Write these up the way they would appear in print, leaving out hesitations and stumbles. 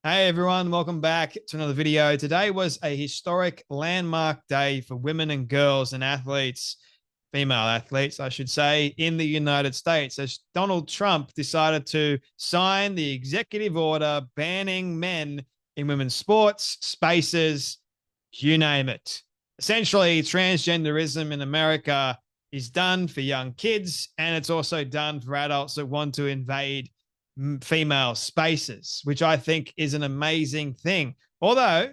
Hey everyone, welcome back to another video. Today was a historic landmark day for women and girls and athletes, female athletes, I should say, in the United States as Donald Trump decided to sign the executive order banning men in women's sports, spaces, you name it. Essentially, transgenderism in America is done for young kids and it's also done for adults that want to invade female spaces, which I think is an amazing thing. Although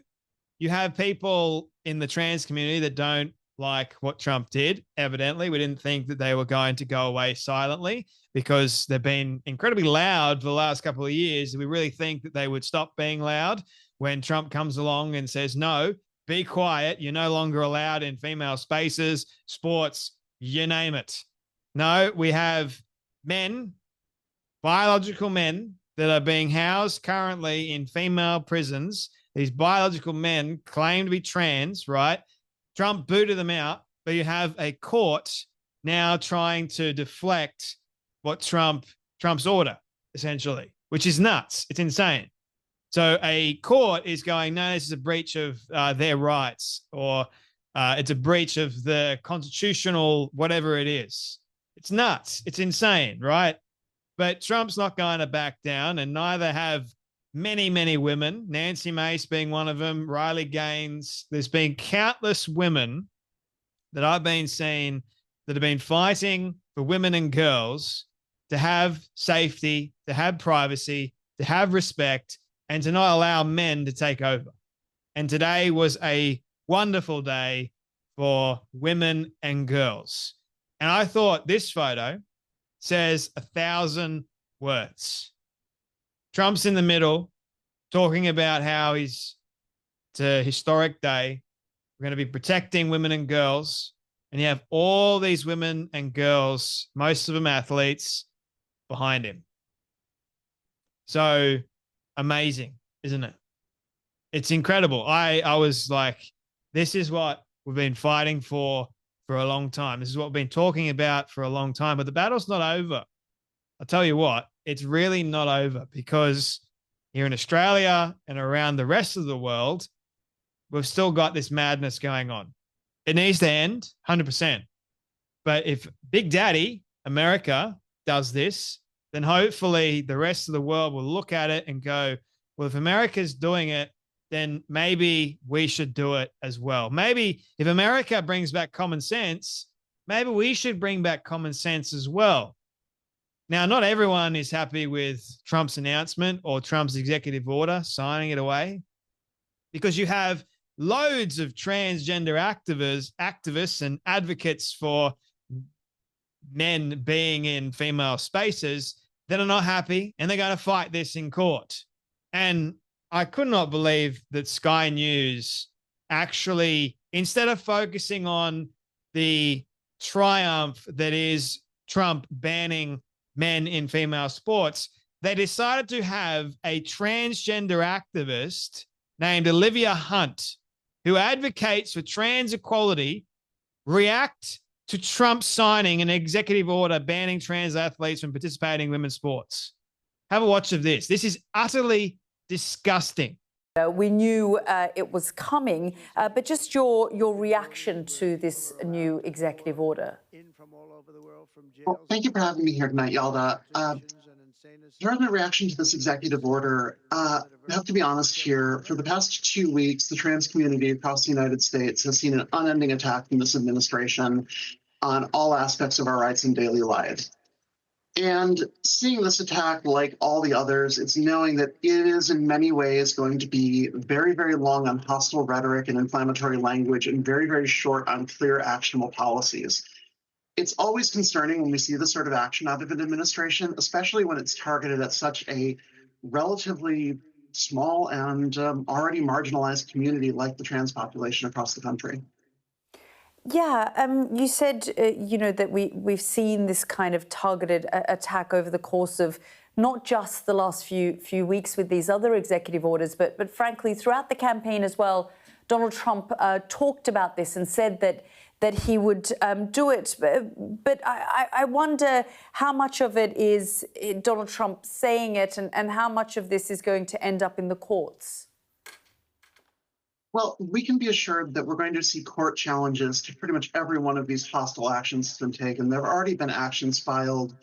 you have people in the trans community that don't like what Trump did. Evidently, we didn't think that they were going to go away silently because they've been incredibly loud for the last couple of years. We really think that they would stop being loud when Trump comes along and says, no, be quiet. You're no longer allowed in female spaces, sports, you name it. No, we have men, biological men that are being housed currently in female prisons. These biological men claim to be trans, right? Trump booted them out, but you have a court now trying to deflect what Trump's order, essentially, which is nuts. It's insane. So a court is going, no, this is a breach of their rights, or it's a breach of the constitutional whatever it is. It's nuts. It's insane, right? But Trump's not going to back down, and neither have many, many women, Nancy Mace being one of them, Riley Gaines. There's been countless women that I've been seeing that have been fighting for women and girls to have safety, to have privacy, to have respect, and to not allow men to take over. And today was a wonderful day for women and girls. And I thought this photo says 1,000 words. Trump's in the middle talking about how it's a historic day. We're going to be protecting women and girls. And you have all these women and girls, most of them athletes, behind him. So amazing, isn't it? It's incredible. I was like, this is what we've been fighting for a long time. This is what we've been talking about for a long time, but the battle's not over. I'll tell you what, it's really not over, because here in Australia and around the rest of the world, we've still got this madness going on. It needs to end 100%. But if Big Daddy, America, does this, then hopefully the rest of the world will look at it and go, well, if America's doing it, then maybe we should do it as well. Maybe if America brings back common sense, maybe we should bring back common sense as well. Now, not everyone is happy with Trump's announcement or Trump's executive order, signing it away, because you have loads of transgender activists and advocates for men being in female spaces that are not happy, and they're going to fight this in court. And I could not believe that Sky News actually, instead of focusing on the triumph that is Trump banning men in female sports, they decided to have a transgender activist named Olivia Hunt, who advocates for trans equality, react to Trump signing an executive order banning trans athletes from participating in women's sports. Have a watch of this. This is utterly disgusting. We knew it was coming, but just your reaction to this new executive order. Well, thank you for having me here tonight, Yalda. During my reaction to this executive order, I have to be honest here. For the past 2 weeks, the trans community across the United States has seen an unending attack from this administration on all aspects of our rights and daily lives. And seeing this attack, like all the others, it's knowing that it is in many ways going to be very, very long on hostile rhetoric and inflammatory language, and very, very short on clear, actionable policies. It's always concerning when we see this sort of action out of an administration, especially when it's targeted at such a relatively small and already marginalized community like the trans population across the country. Yeah, you said, that we've seen this kind of targeted attack over the course of not just the last few weeks with these other executive orders, but frankly, throughout the campaign as well. Donald Trump talked about this and said that that he would do it. But I wonder how much of it is Donald Trump saying it, and how much of this is going to end up in the courts. Well, we can be assured that we're going to see court challenges to pretty much every one of these hostile actions that's been taken. There have already been actions filed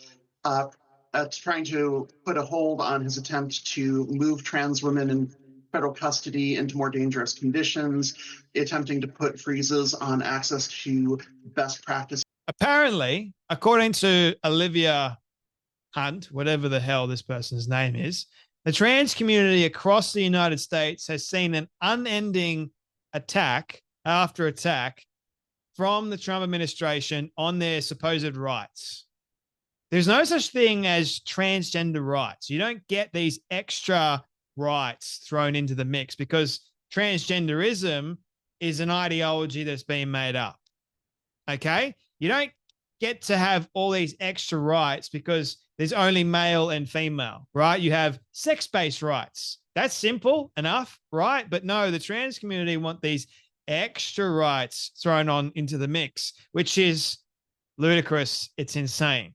trying to put a hold on his attempt to move trans women in federal custody into more dangerous conditions, attempting to put freezes on access to best practice. Apparently, according to Olivia Hunt, whatever the hell this person's name is, the trans community across the United States has seen an unending attack after attack from the Trump administration on their supposed rights. There's no such thing as transgender rights. You don't get these extra rights thrown into the mix because transgenderism is an ideology that's being made up. Okay? You don't get to have all these extra rights because there's only male and female, right? You have sex-based rights. That's simple enough, right? But no, the trans community want these extra rights thrown on into the mix, which is ludicrous. It's insane.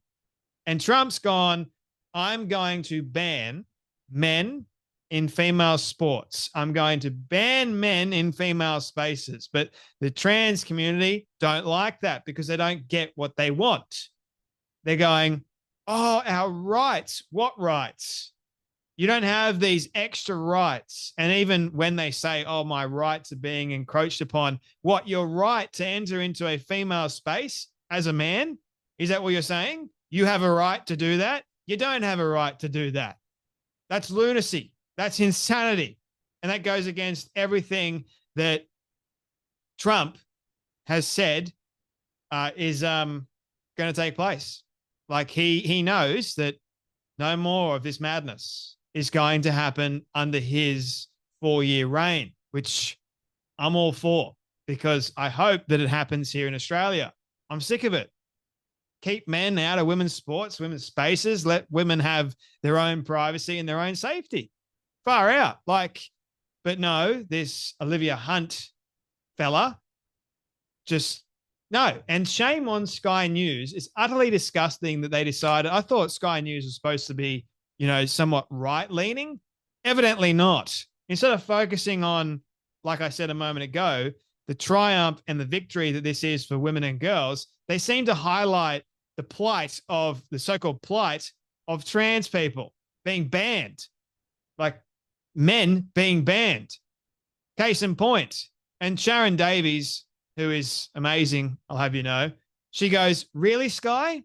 And Trump's gone, I'm going to ban men in female sports. I'm going to ban men in female spaces. But the trans community don't like that because they don't get what they want. They're going, oh, our rights. What rights? You don't have these extra rights. And even when they say, oh, my rights are being encroached upon, what, your right to enter into a female space as a man? Is that what you're saying? You have a right to do that? You don't have a right to do that. That's lunacy. That's insanity. And that goes against everything that Trump has said is going to take place. Like he knows that no more of this madness is going to happen under his 4-year reign, which I'm all for because I hope that it happens here in Australia. I'm sick of it. Keep men out of women's sports, women's spaces. Let women have their own privacy and their own safety. Far out. But no, this Olivia Hunt fella just, no. And shame on Sky News. It's utterly disgusting that they decided. I thought Sky News was supposed to be, somewhat right-leaning. Evidently not. Instead of focusing on, like I said a moment ago, the triumph and the victory that this is for women and girls, they seem to highlight the so-called plight of trans people being banned, like men being banned. Case in point. And Sharon Davies, who is amazing, I'll have you know, she goes, really, Sky?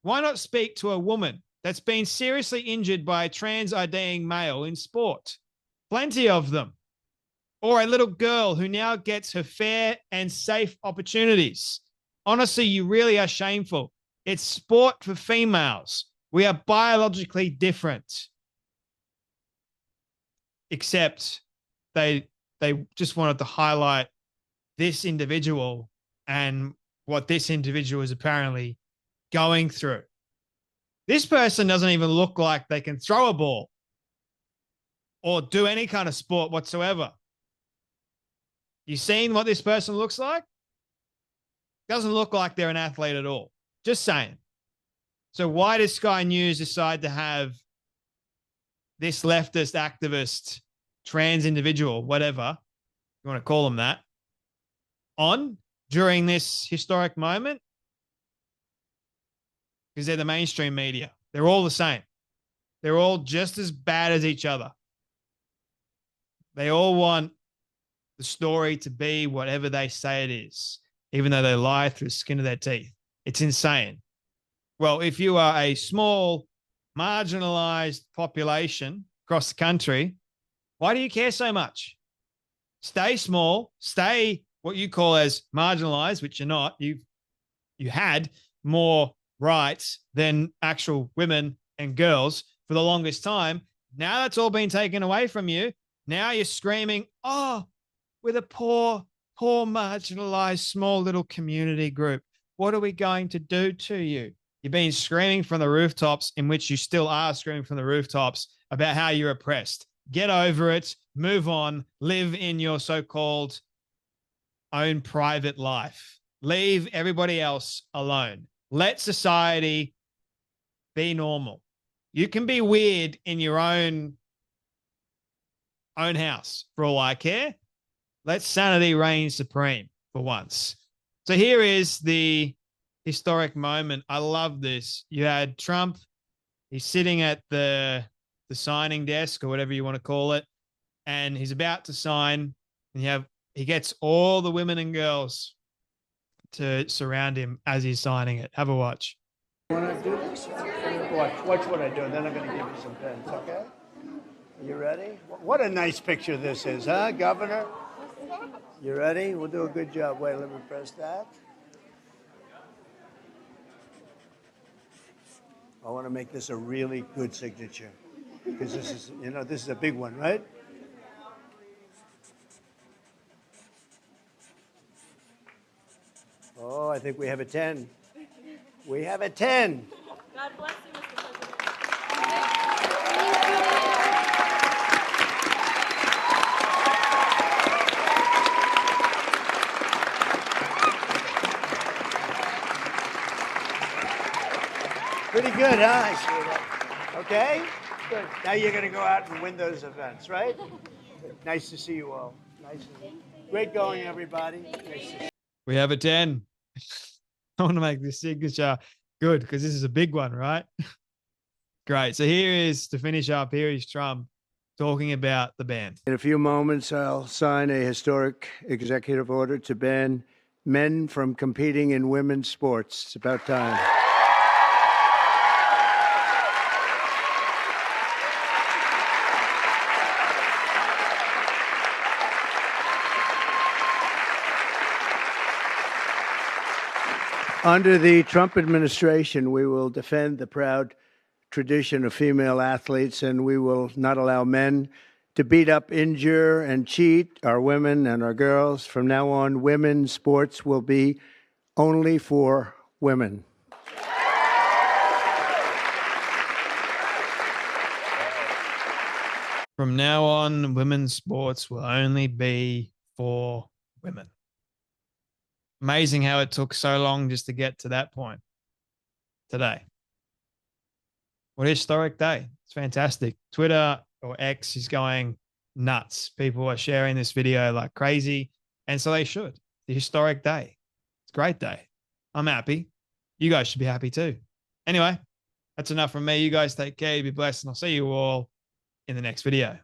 Why not speak to a woman that's been seriously injured by a trans IDing male in sport? Plenty of them. Or a little girl who now gets her fair and safe opportunities. Honestly, you really are shameful. It's sport for females. We are biologically different. Except they just wanted to highlight this individual and what this individual is apparently going through. This person doesn't even look like they can throw a ball or do any kind of sport whatsoever. You seen what this person looks like? Doesn't look like they're an athlete at all. Just saying. So why does Sky News decide to have this leftist activist, trans individual, whatever you want to call them that, on during this historic moment? Because they're the mainstream media. They're all the same. They're all just as bad as each other. They all want the story to be whatever they say it is, even though they lie through the skin of their teeth. It's insane. Well, if you are a small, marginalized population across the country, why do you care so much? Stay small, stay what you call as marginalized, which you're not. You had more rights than actual women and girls for the longest time. Now that's all been taken away from you. Now you're screaming, oh, we're the poor, marginalized, small little community group. What are we going to do to you? You've been screaming from the rooftops, in which you still are screaming from the rooftops, about how you're oppressed. Get over it, move on, live in your so-called own private life. Leave everybody else alone. Let society be normal. You can be weird in your own house for all I care. Let sanity reign supreme for once. So here is the historic moment. I love this. You had Trump. He's sitting at the signing desk or whatever you want to call it, and he's about to sign. And he gets all the women and girls to surround him as he's signing it. Have a watch. Want to do this? Watch what I do, and then I'm going to give you some pens, okay? You ready? What a nice picture this is, huh, Governor? You ready? We'll do a good job. Wait, let me press that. I want to make this a really good signature because this is, this is a big one, right? Oh, I think we have a 10. We have a 10. God bless you, Mr. President. Pretty good, huh? Okay? Good. Now you're going to go out and win those events, right? Nice to see you all. Great going, everybody. Nice to We have a 10. I want to make this signature good because this is a big one, right? Great. So here is, to finish up, here is Trump talking about the ban. In a few moments, I'll sign a historic executive order to ban men from competing in women's sports. It's about time. Under the Trump administration, we will defend the proud tradition of female athletes, and we will not allow men to beat up, injure, and cheat our women and our girls. From now on, women's sports will be only for women. From now on, women's sports will only be for women. Amazing how it took so long just to get to that point today. What a historic day. It's fantastic. Twitter or X is going nuts. People are sharing this video like crazy. And so they should. The historic day. It's a great day. I'm happy. You guys should be happy too. Anyway, that's enough from me. You guys take care. Be blessed. And I'll see you all in the next video.